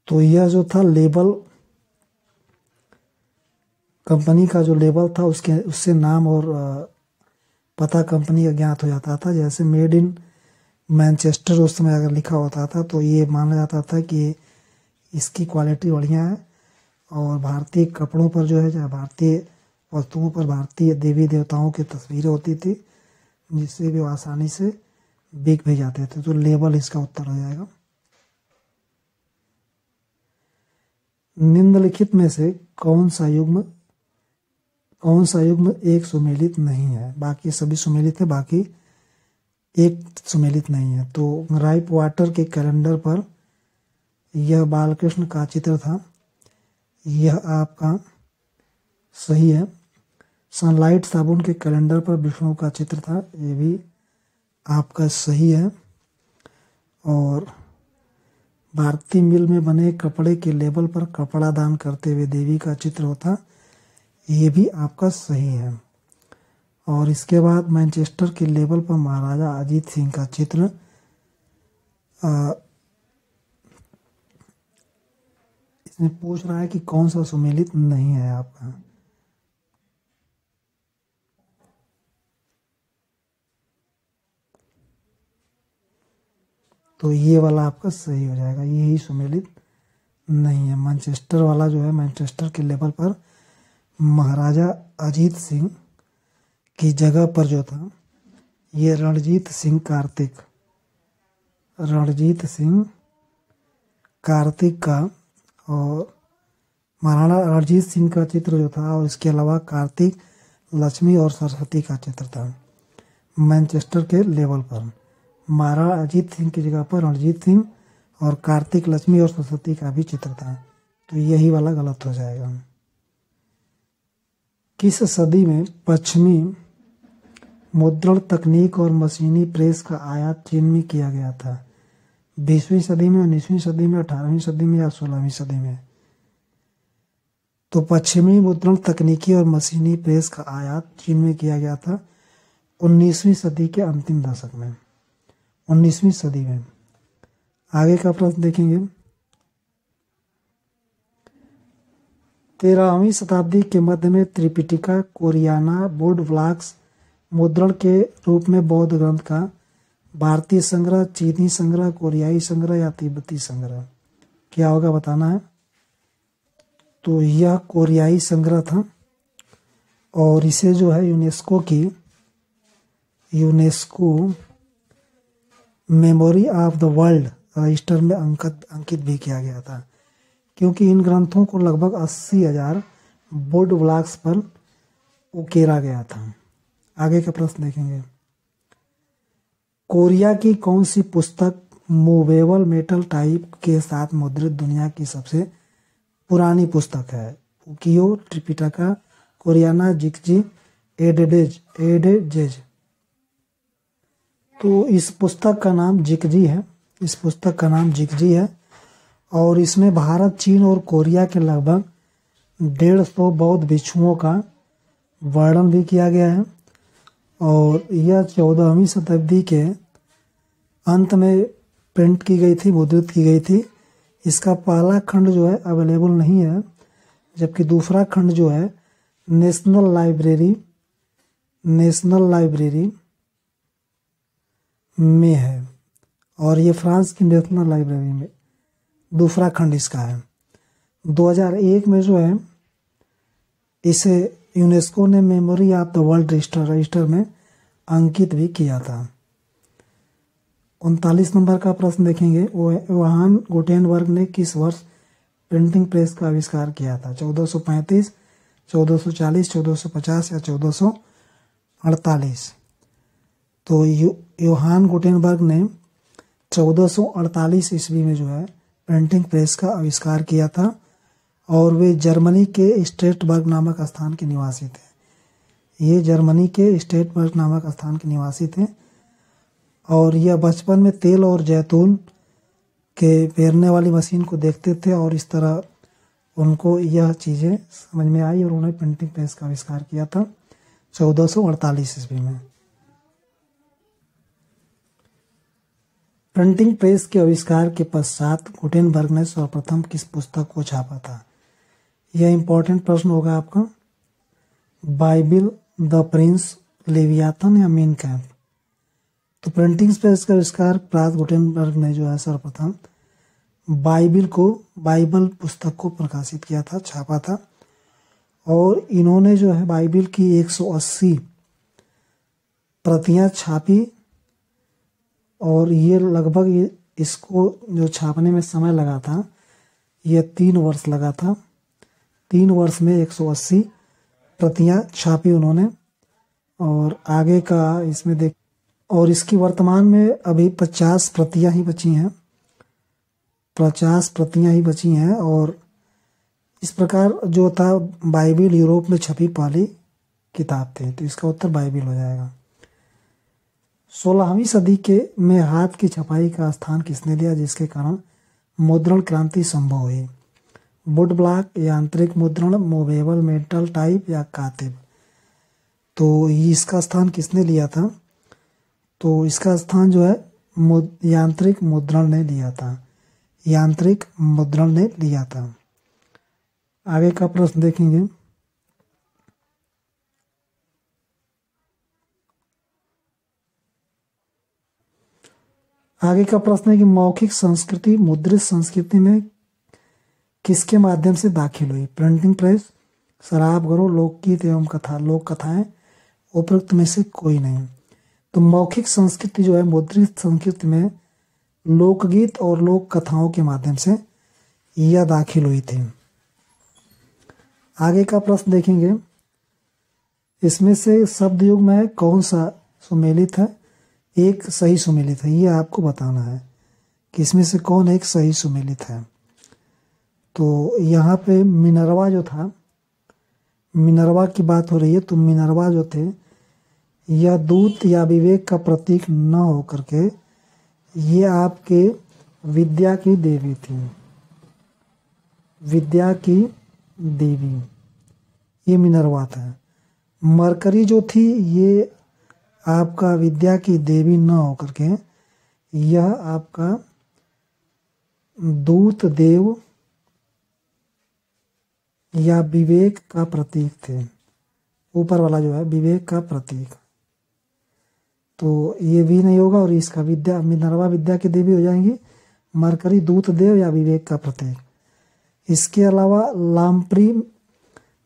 तो यह जो था लेबल, कंपनी का जो लेबल था उससे नाम और पता कंपनी का ज्ञात हो जाता था। जैसे मेड इन मैनचेस्टर उस समय अगर लिखा होता था तो ये माना जाता था कि इसकी क्वालिटी बढ़िया है। और भारतीय कपड़ों पर जो है, भारतीय वस्तुओं पर भारतीय देवी देवताओं की तस्वीरें होती थी, जिससे भी आसानी से बिक भी जाते थे। तो लेबल इसका उत्तर हो जाएगा। निम्नलिखित में से कौन सा युग्म एक सुमेलित नहीं है? बाकी सभी सुमेलित है, बाकी एक सुमेलित नहीं है। तो राइप वाटर के कैलेंडर पर यह बालकृष्ण का चित्र था, यह आपका सही है। सनलाइट साबुन के कैलेंडर पर विष्णु का चित्र था, ये भी आपका सही है। और भारतीय मिल में बने कपड़े के लेबल पर कपड़ा दान करते हुए देवी का चित्र होता, ये भी आपका सही है। और इसके बाद मैनचेस्टर के लेबल पर महाराजा अजीत सिंह का चित्र, इसमें पूछ रहा है कि कौन सा सुमेलित नहीं है आपका। तो ये वाला आपका सही हो जाएगा, यही सुमेलित नहीं है। मैनचेस्टर वाला जो है, मैनचेस्टर के लेवल पर महाराजा अजीत सिंह की जगह पर जो था ये रणजीत सिंह कार्तिक का और महाराणा रणजीत सिंह का चित्र जो था, और इसके अलावा कार्तिक, लक्ष्मी और सरस्वती का चित्र था मैनचेस्टर के लेवल पर। महाराणा रणजीत सिंह की जगह पर रणजीत सिंह और कार्तिक, लक्ष्मी और सरस्वती का भी चित्र था, तो यही वाला गलत हो जाएगा। किस सदी में पश्चिमी मुद्रण तकनीक और मशीनी प्रेस का आयात चीन में किया गया था? 20वीं सदी में, 19वीं सदी में, 18वीं सदी में या 16वीं सदी में? तो पश्चिमी मुद्रण तकनीकी और मशीनी प्रेस का आयात चीन में किया गया था 19वीं सदी के अंतिम दशक में, 19वीं सदी में। आगे का प्रश्न देखेंगे। 13वीं शताब्दी के मध्य में त्रिपिटिका कोरियाना वुड ब्लॉक्स मुद्रण के रूप में बौद्ध ग्रंथ का भारतीय संग्रह, चीनी संग्रह, कोरियाई संग्रह या तिब्बती संग्रह, क्या होगा बताना है। तो यह कोरियाई संग्रह था और इसे जो है UNESCO memory of the world register में अंकित भी किया गया था, क्योंकि इन ग्रंथों को लगभग 80,000 वुड ब्लॉक्स पर उकेरा गया था। आगे का प्रश्न देखेंगे। कोरिया की कौन सी पुस्तक मूवेबल मेटल टाइप के साथ मुद्रित दुनिया की सबसे पुरानी पुस्तक है? उकियो, त्रिपिटका, कोरियाना, जिक्जी, एडेजेज। तो इस पुस्तक का नाम जिक्जी है, और इसमें भारत, चीन और कोरिया के लगभग 150 बौद्ध भिक्षुओं का वर्णन भी किया गया है, और यह 14वीं शताब्दी के अंत में प्रिंट की गई थी, मुद्रित की गई थी। इसका पहला खंड जो है अवेलेबल नहीं है, जबकि दूसरा खंड जो है नेशनल लाइब्रेरी में है, और ये फ्रांस की नेशनल लाइब्रेरी में दूसरा खंड इसका है। 2001 में जो है इसे यूनेस्को ने memory of the world register में अंकित भी किया था। 39 नंबर का प्रश्न देखेंगे। योहान गुटेनबर्ग ने किस वर्ष प्रिंटिंग प्रेस का आविष्कार किया था? 1435, 1440, 1450 या 1448? तो योहान गुटेनबर्ग ने 1448 ईस्वी में जो है प्रिंटिंग प्रेस का आविष्कार किया था, और वे जर्मनी के स्ट्रेटबर्ग नामक स्थान के निवासी थे। और यह बचपन में तेल और जैतून के पेरने वाली मशीन को देखते थे, और इस तरह उनको यह चीज़ें समझ में आई और उन्होंने प्रिंटिंग प्रेस का आविष्कार किया था 1448 ईस्वी में। प्रिंटिंग प्रेस के आविष्कार के पश्चात गुटेनबर्ग ने सर्वप्रथम किस पुस्तक को छापा था? यह इंपॉर्टेंट प्रश्न होगा आपका। बाइबिल, द प्रिंस, लेवियाथन या मीन कैम्प? तो प्रिंटिंग प्रेस का आविष्कार प्रात गुटेनबर्ग ने जो है सर्वप्रथम बाइबल पुस्तक को प्रकाशित किया था, छापा था, और इन्होंने जो है बाइबिल की 180 प्रतियां छापी, और ये लगभग इसको जो छापने में समय लगा था ये 3 वर्ष लगा था। 3 वर्ष में 180 प्रतियां छापी उन्होंने, और आगे का इसमें देख, और इसकी वर्तमान में अभी 50 प्रतियां ही बची हैं, 50 प्रतियां ही बची हैं। और इस प्रकार जो था बाइबिल यूरोप में छपी पहली किताब थी, तो इसका उत्तर बाइबिल हो जाएगा। 16वीं सदी में हाथ की छपाई का स्थान किसने लिया, जिसके कारण मुद्रण क्रांति संभव हुई? वुड ब्लॉक, यांत्रिक मुद्रण, मूवेबल मेटल टाइप या कातिब? तो इसका स्थान किसने लिया था? तो इसका स्थान जो है यांत्रिक मुद्रण ने लिया था। आगे का प्रश्न देखेंगे। आगे का प्रश्न है कि मौखिक संस्कृति मुद्रित संस्कृति में किसके माध्यम से दाखिल हुई? प्रिंटिंग प्रेस, शराब घरों, लोकगीत एवं लोक कथाएं, उपरोक्त में से कोई नहीं। तो मौखिक संस्कृति जो है मुद्रित संस्कृति में लोकगीत और लोक कथाओं के माध्यम से यह दाखिल हुई थी। आगे का प्रश्न देखेंगे, इसमें से शब्द युग में कौन सा सुमेलित है, एक सही सुमेलित है, ये आपको बताना है कि इसमें से कौन एक सही सुमेलित है। तो यहाँ पे मिनरवा जो था, मिनरवा की बात हो रही है, तो मिनरवा जो थे यह दूत या विवेक का प्रतीक न होकर के ये आपके विद्या की देवी थी, विद्या की देवी, ये मिनरवा था। मरकरी जो थी ये आपका विद्या की देवी न होकर के यह आपका दूत देव या विवेक का प्रतीक थे। ऊपर वाला जो है विवेक का प्रतीक, तो ये भी नहीं होगा और इसका विद्या, मिनरवा विद्या की देवी हो जाएंगी, मरकरी दूत देव या विवेक का प्रतीक। इसके अलावा लामप्री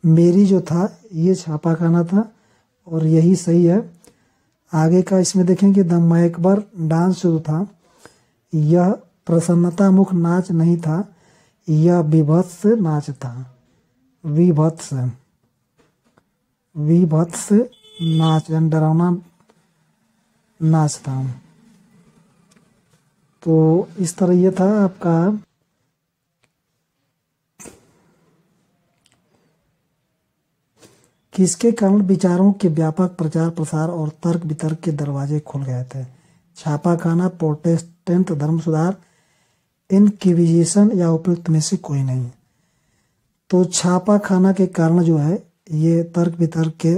मेरी जो था ये छापाखाना था और यही सही है। आगे का इसमें देखेंगे द मैकबर डांस जो था यह प्रसन्नता मुख नाच नहीं था, यह विभत्स नाच था, विभत्स, विभत्स नाच, डरावना नाच था। तो इस तरह ये था आपका किसके कारण विचारों के व्यापक प्रचार प्रसार और तर्क वितर्क के दरवाजे खुल गए थे। छापाखाना, प्रोटेस्टेंट धर्म सुधार, इनक्विजिशन या उपयुक्त में से कोई नहीं। तो छापाखाना के कारण जो है ये तर्क वितर्क के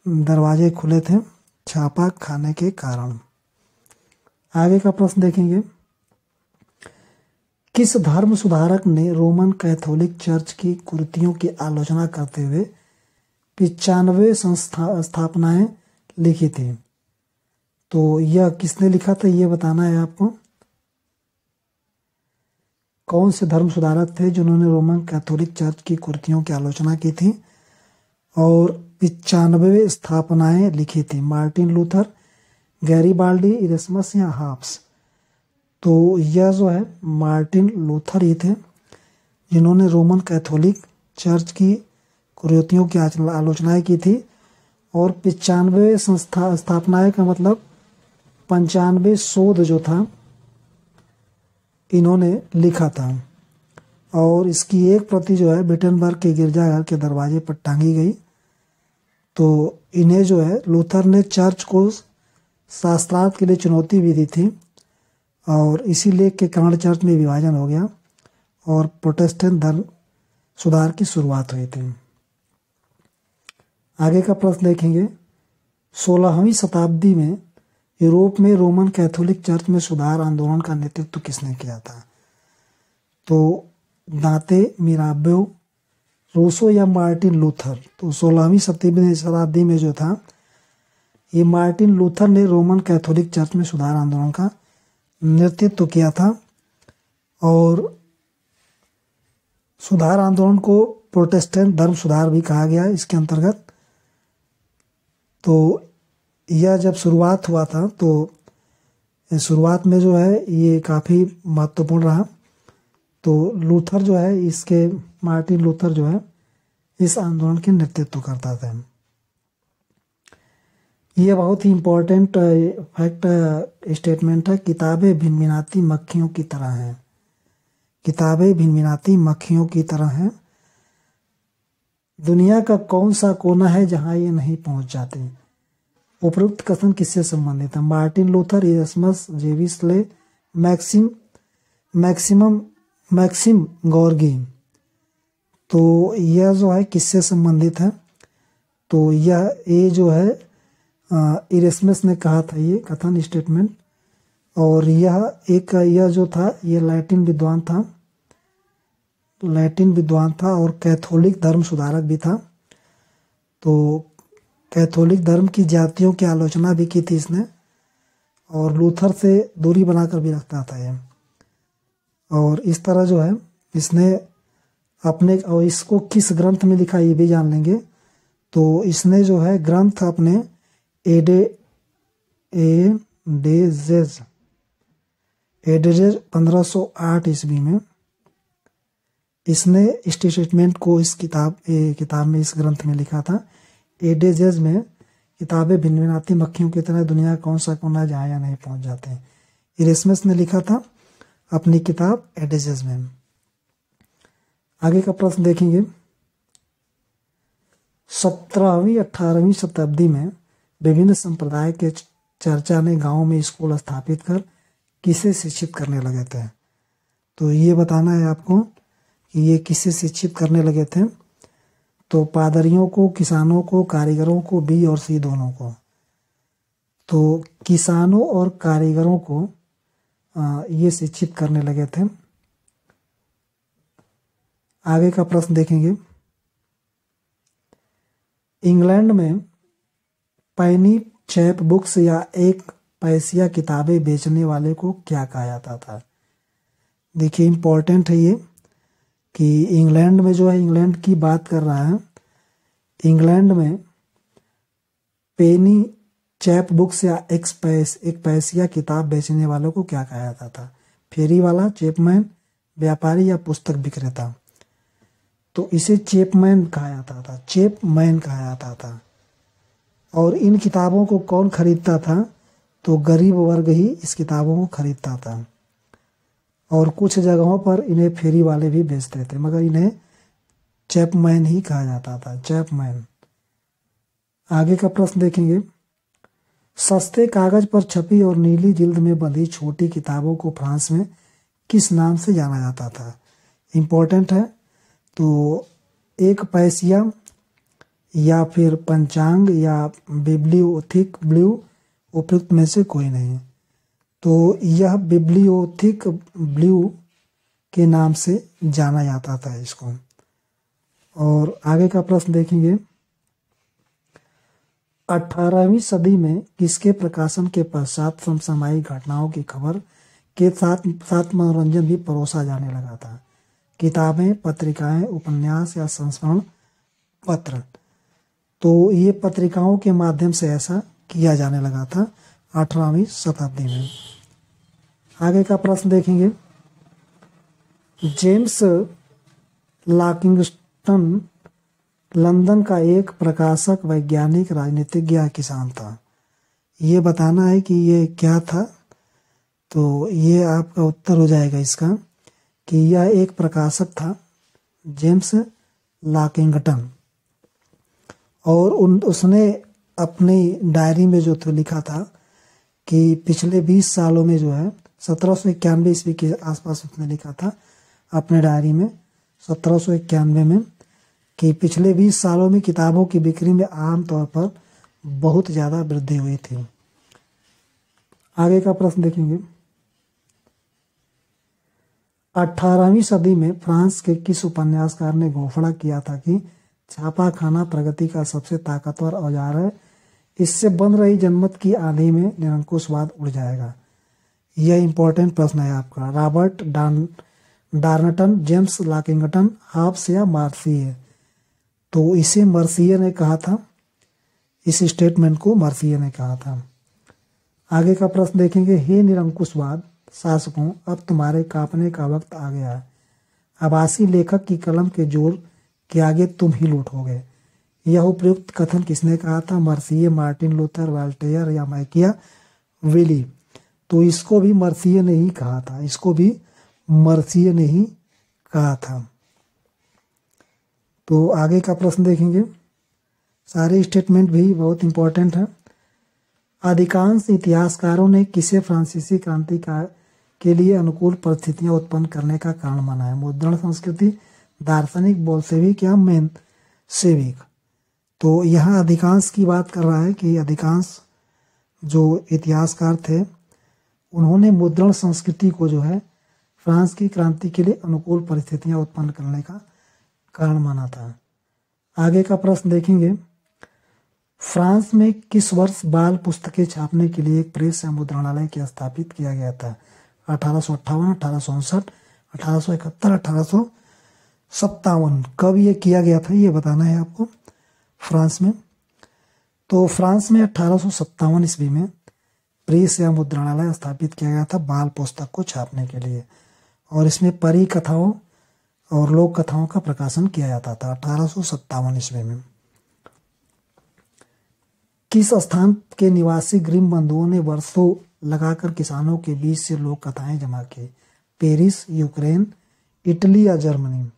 दरवाजे खुले थे, छापा खाने के कारण। आगे का प्रश्न देखेंगे, किस धर्म सुधारक ने रोमन कैथोलिक चर्च की कुरीतियों की आलोचना करते हुए 95 स्थापनाएं लिखी थी। तो यह किसने लिखा था ये बताना है आपको। कौन से धर्म सुधारक थे जिन्होंने रोमन कैथोलिक चर्च की कुरीतियों की आलोचना की थी और 95 स्थापनाएं लिखी थी। मार्टिन लूथर, गैरीबाल्डी, इरेस्मस या हाब्स। तो यह जो है मार्टिन लूथर ही थे जिन्होंने रोमन कैथोलिक चर्च की कुरीतियों की आलोचनाएं की थी और 95 स्थापनाएं का मतलब 95 शोध जो था इन्होंने लिखा था और इसकी एक प्रति जो है विटेनबर्ग के गिरजाघर के दरवाजे पर टांगी गई। तो इन्हें जो है लूथर ने चर्च को शास्त्रार्थ के लिए चुनौती भी दी थी और इसी लेख के कारण चर्च में विभाजन हो गया और प्रोटेस्टेंट धर्म सुधार की शुरुआत हुई थी। आगे का प्रश्न देखेंगे, 16वीं शताब्दी में यूरोप में रोमन कैथोलिक चर्च में सुधार आंदोलन का नेतृत्व किसने किया था। तो दांते, मिराबेओ, रूसो या मार्टिन लूथर। तो 16वीं शताब्दी में जो था ये मार्टिन लूथर ने रोमन कैथोलिक चर्च में सुधार आंदोलन का नेतृत्व किया था और सुधार आंदोलन को प्रोटेस्टेंट धर्म सुधार भी कहा गया इसके अंतर्गत। तो यह जब शुरुआत हुआ था तो शुरुआत में जो है ये काफ़ी महत्वपूर्ण रहा। तो लूथर जो है इसके, मार्टिन लूथर जो है इस आंदोलन के नेतृत्व करता था। यह बहुत ही इम्पोर्टेंट फैक्ट स्टेटमेंट है। किताबें भिनभिनाती मक्खियों की तरह हैं, किताबें भिनभिनाती मक्खियों की तरह हैं। दुनिया का कौन सा कोना है जहां ये नहीं पहुंच जाते। उपरोक्त कथन किससे संबंधित है। मार्टिन लूथर, इरेस्मस, जेविसले, मैक्सिम गॉर्गी। तो यह जो है किससे संबंधित है। तो ये जो है इरेस्मस ने कहा था ये कथन स्टेटमेंट और यह जो था ये लैटिन विद्वान था और कैथोलिक धर्म सुधारक भी था। तो कैथोलिक धर्म की जातियों की आलोचना भी की थी इसने और लूथर से दूरी बनाकर भी रखता था ये। और इस तरह जो है इसने अपने, और इसको किस ग्रंथ में लिखा ये भी जान लेंगे। तो इसने जो है ग्रंथ अपने एडेजेज 1508 ईस्वी में इसने स्टेटमेंट को इस किताब में, इस ग्रंथ में लिखा था। एडेजेज में किताबें भिन्नभिन्नाती मक्खियों की तरह दुनिया का कौन सा कोना है जहाँ या नहीं पहुंच जाते हैं। इरेस्मस ने लिखा था अपनी किताब एडेजेज में। आगे का प्रश्न देखेंगे। 17वीं 18वीं शताब्दी में विभिन्न संप्रदाय के चर्चा ने गांव में स्कूल स्थापित कर किसे शिक्षित करने लगे थे। तो ये बताना है आपको कि ये किसे शिक्षित करने लगे थे। तो पादरियों को, किसानों को, कारीगरों को, बी और सी दोनों को। तो किसानों और कारीगरों को ये शिक्षित करने लगे थे। आगे का प्रश्न देखेंगे। इंग्लैंड में पैनी चैप बुक्स या एक पैसिया किताबें बेचने वाले को क्या कहा जाता था। देखिए इम्पोर्टेंट है ये कि इंग्लैंड में जो है, इंग्लैंड की बात कर रहा है। इंग्लैंड में पेनी चैप बुक्स या एक पैसिया किताब बेचने वालों को क्या कहा जाता था। फेरी वाला, चैपमैन, व्यापारी या पुस्तक विक्रेता। तो इसे चैपमैन कहा जाता था, चैपमैन कहा जाता था। और इन किताबों को कौन खरीदता था। तो गरीब वर्ग ही इस किताबों को खरीदता था। और कुछ जगहों पर इन्हें फेरी वाले भी बेचते थे, मगर इन्हें चैपमैन ही कहा जाता था, चैपमैन। आगे का प्रश्न देखेंगे। सस्ते कागज पर छपी और नीली जिल्द में बंधी छोटी किताबों को फ्रांस में किस नाम से जाना जाता था। इम्पोर्टेंट है। तो एक पैसिया या फिर पंचांग या बिब्लियोथिक ब्लू, उपयुक्त में से कोई नहीं। तो यह बिब्लियोथिक ब्लू के नाम से जाना जाता था इसको। और आगे का प्रश्न देखेंगे। 18वीं सदी में किसके प्रकाशन के पश्चात समसामयिक घटनाओं की खबर के साथ साथ मनोरंजन भी परोसा जाने लगा था। किताबें, पत्रिकाएं, उपन्यास या संस्मरण पत्र। तो ये पत्रिकाओं के माध्यम से ऐसा किया जाने लगा था 18वीं शताब्दी में। आगे का प्रश्न देखेंगे। जेम्स लॉकिंगस्टन लंदन का एक प्रकाशक, वैज्ञानिक, राजनीतिज्ञ या किसान था। ये बताना है कि ये क्या था। तो ये आपका उत्तर हो जाएगा इसका कि यह एक प्रकाशक था, जेम्स लॉकिंगटन। और उसने अपनी डायरी में जो तो लिखा था कि पिछले 20 सालों में जो है 1791 ईस्वी के आसपास उसने लिखा था अपने डायरी में 1791 में कि पिछले 20 सालों में किताबों की बिक्री में आम तौर पर बहुत ज़्यादा वृद्धि हुई थी। आगे का प्रश्न देखेंगे। 18वीं सदी में फ्रांस के किस उपन्यासकार ने घोषणा किया था कि छापा खाना प्रगति का सबसे ताकतवर औजार है, इससे बन रही जनमत की आंधी में निरंकुशवाद उड़ जाएगा। यह इंपॉर्टेंट प्रश्न है आपका। रॉबर्ट डार्नटन, जेम्स लॉकिंगटन, हॉब्स या मार्सिये। तो इसे मार्सिये ने कहा था, इस स्टेटमेंट को मार्सिये ने कहा था। आगे का प्रश्न देखेंगे। हे निरंकुशवाद शासकों, अब तुम्हारे कांपने का वक्त आ गया है। आभासी लेखक की कलम के जोर के आगे तुम ही लूटोगे। यह उपयुक्त कथन किसने कहा था। मार्सिये, मार्टिन लूथर, वॉल्टेयर या मैकिया विली। तो इसको भी मार्सिये ने ही कहा था, इसको भी मार्सिये ने ही कहा था। तो आगे का प्रश्न देखेंगे। सारे स्टेटमेंट भी बहुत इंपॉर्टेंट है। अधिकांश इतिहासकारों ने किसे फ्रांसीसी क्रांति के लिए अनुकूल परिस्थितियां उत्पन्न करने का कारण माना है। मुद्रण संस्कृति, दार्शनिक, बोल्शेविक या मेनसेविक। तो यहाँ अधिकांश की बात कर रहा है कि अधिकांश जो इतिहासकार थे उन्होंने मुद्रण संस्कृति को जो है फ्रांस की क्रांति के लिए अनुकूल परिस्थितियां उत्पन्न करने का कारण माना था। आगे का प्रश्न देखेंगे। फ्रांस में किस वर्ष बाल पुस्तकें छापने के लिए एक प्रेस या मुद्रणालय की स्थापित किया गया था। 1858, 1859, 1871, 1857। कब ये किया गया था ये बताना है आपको। फ्रांस में। तो फ्रांस में 1857 ईस्वी में प्रेस या मुद्रणालय स्थापित किया गया था बाल पुस्तक को छापने के लिए, और इसमें परी कथाओं और लोक कथाओं का प्रकाशन किया जाता था 1857 ईस्वी में। किस स्थान के निवासी ग्रिम बंधुओं ने वर्षों लगाकर किसानों के बीच से लोक कथाएं जमा की? पेरिस, यूक्रेन, इटली या जर्मनी?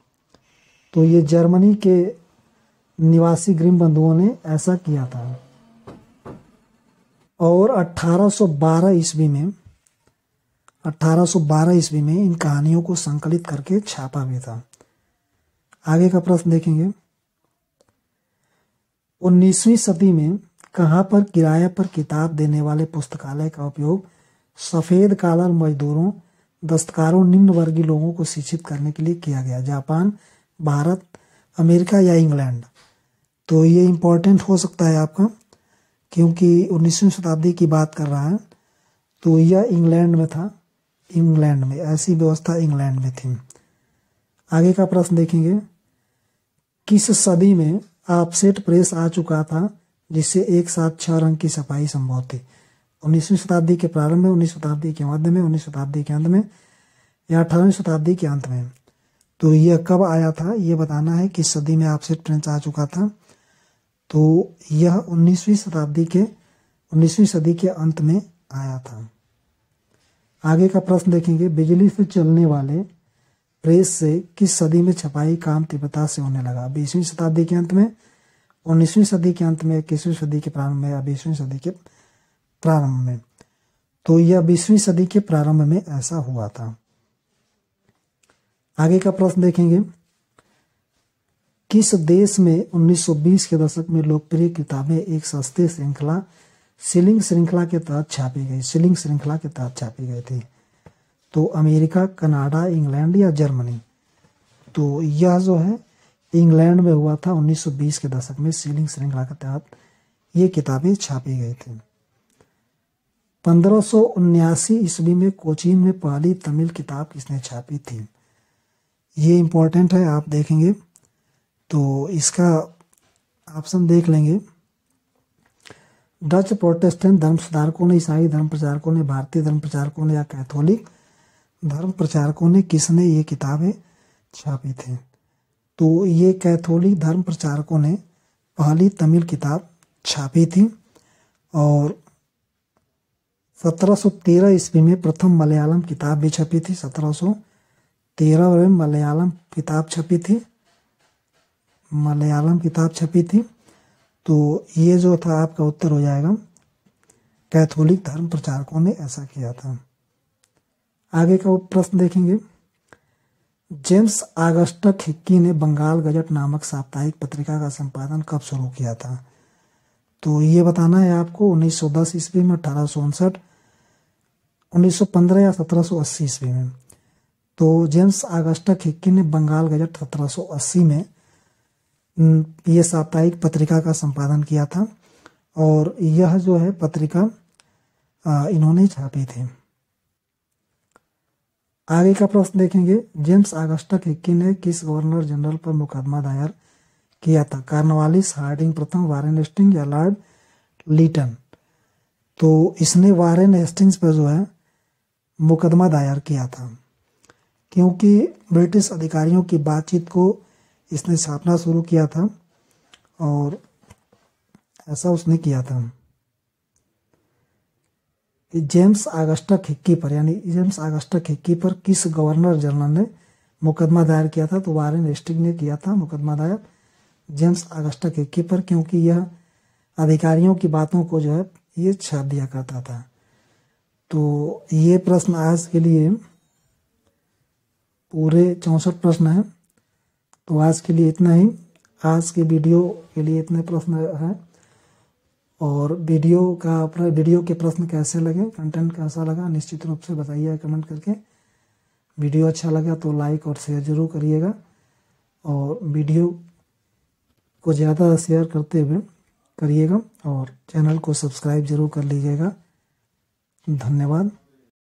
तो ये जर्मनी के निवासी ग्रिम बंधुओं ने ऐसा किया था। और 1812 ईस्वी में इन कहानियों को संकलित करके छापा भी था। आगे का प्रश्न देखेंगे। 19वीं सदी में कहां पर किराए पर किताब देने वाले पुस्तकालय का उपयोग सफेद कॉलर मजदूरों, दस्तकारों, निम्न वर्गीय लोगों को शिक्षित करने के लिए किया गया? जापान, भारत, अमेरिका या इंग्लैंड? तो ये इम्पोर्टेंट हो सकता है आपका, क्योंकि 19वीं शताब्दी की बात कर रहा है, तो यह इंग्लैंड में था। इंग्लैंड में ऐसी व्यवस्था इंग्लैंड में थी। आगे का प्रश्न देखेंगे। किस सदी में ऑफसेट प्रेस आ चुका था जिससे एक साथ 6 रंग की छपाई संभव थी? 19वीं शताब्दी के प्रारंभ में, 19वीं शताब्दी के मध्य में, 19वीं शताब्दी के अंत में या 18वीं शताब्दी के अंत में? तो यह कब आया था ये बताना है, किस सदी में ऑफसेट प्रेस आ चुका था। तो यह 19वीं सदी के अंत में आया था। आगे का प्रश्न देखेंगे। बिजली से चलने वाले प्रेस से किस सदी में छपाई काम तीव्रता से होने लगा? 20वीं शताब्दी के अंत में, 19वीं सदी के अंत में, 21वीं सदी के प्रारंभ में या 20वीं सदी के प्रारंभ में? तो यह 20वीं सदी के प्रारंभ में ऐसा हुआ था। आगे का प्रश्न देखेंगे। किस देश में 1920 के दशक में लोकप्रिय किताबें एक सस्ते श्रृंखला सीलिंग श्रृंखला के तहत छापी गई? सीलिंग श्रृंखला के तहत छापी गई थी। तो अमेरिका, कनाडा, इंग्लैंड या जर्मनी? तो यह जो है इंग्लैंड में हुआ था 1920 के दशक में, सीलिंग श्रृंखला के तहत ये किताबें छापी गई थी। 1579 ईस्वी में कोचीन में पहली तमिल किताब किसने छापी थी? ये इंपॉर्टेंट है, आप देखेंगे तो इसका ऑप्शन देख लेंगे। डच प्रोटेस्टेंट धर्म सुधारकों ने, ईसाई धर्म प्रचारकों ने, भारतीय धर्म प्रचारकों ने या कैथोलिक धर्म प्रचारकों ने, किसने ये किताबें छापी थी? तो ये कैथोलिक धर्म प्रचारकों ने पहली तमिल किताब छापी थी। और 1713 ईस्वी में प्रथम मलयालम किताब भी छपी थी। 1713 में मलयालम किताब छपी थी। तो ये जो था आपका उत्तर हो जाएगा, कैथोलिक धर्म प्रचारकों ने ऐसा किया था। आगे का प्रश्न देखेंगे। जेम्स ऑगस्टस हिक्की ने बंगाल गजट नामक साप्ताहिक पत्रिका का संपादन कब शुरू किया था? तो ये बताना है आपको। 1910 ईस्वी में, 1859, 1915 या 1780 ईस्वी में? तो जेम्स ऑगस्टस हिक्की ने बंगाल गजट 1780 में ये साप्ताहिक पत्रिका का संपादन किया था, और यह जो है पत्रिका इन्होंने छापी थी। आगे का प्रश्न देखेंगे। जेम्स ऑगस्टस हिक्की ने किस गवर्नर जनरल पर मुकदमा दायर किया था? कॉर्नवालिस, हार्डिंग प्रथम, वारेन हेस्टिंग्स या लॉर्ड लीटन? तो इसने वारेन हेस्टिंग्स पर जो है मुकदमा दायर किया था, क्योंकि ब्रिटिश अधिकारियों की बातचीत को इसने छापना शुरू किया था, और ऐसा उसने किया था। जेम्स ऑगस्टस हिक्की पर, यानी जेम्स ऑगस्टस हिक्की पर किस गवर्नर जनरल ने मुकदमा दायर किया था? तो वारेन हेस्टिंग्स ने किया था मुकदमा दायर जेम्स ऑगस्टस हिक्की पर, क्योंकि यह अधिकारियों की बातों को जो है ये छाप दिया करता था। तो ये प्रश्न आज के लिए पूरे 64 प्रश्न हैं। तो आज के लिए इतना ही। आज के वीडियो के लिए इतने प्रश्न हैं। और वीडियो के प्रश्न कैसे लगे, कंटेंट कैसा लगा, निश्चित रूप से बताइए कमेंट करके। वीडियो अच्छा लगा तो लाइक और शेयर जरूर करिएगा, और वीडियो को ज़्यादा शेयर करते हुए करिएगा, और चैनल को सब्सक्राइब जरूर कर लीजिएगा। धन्यवाद।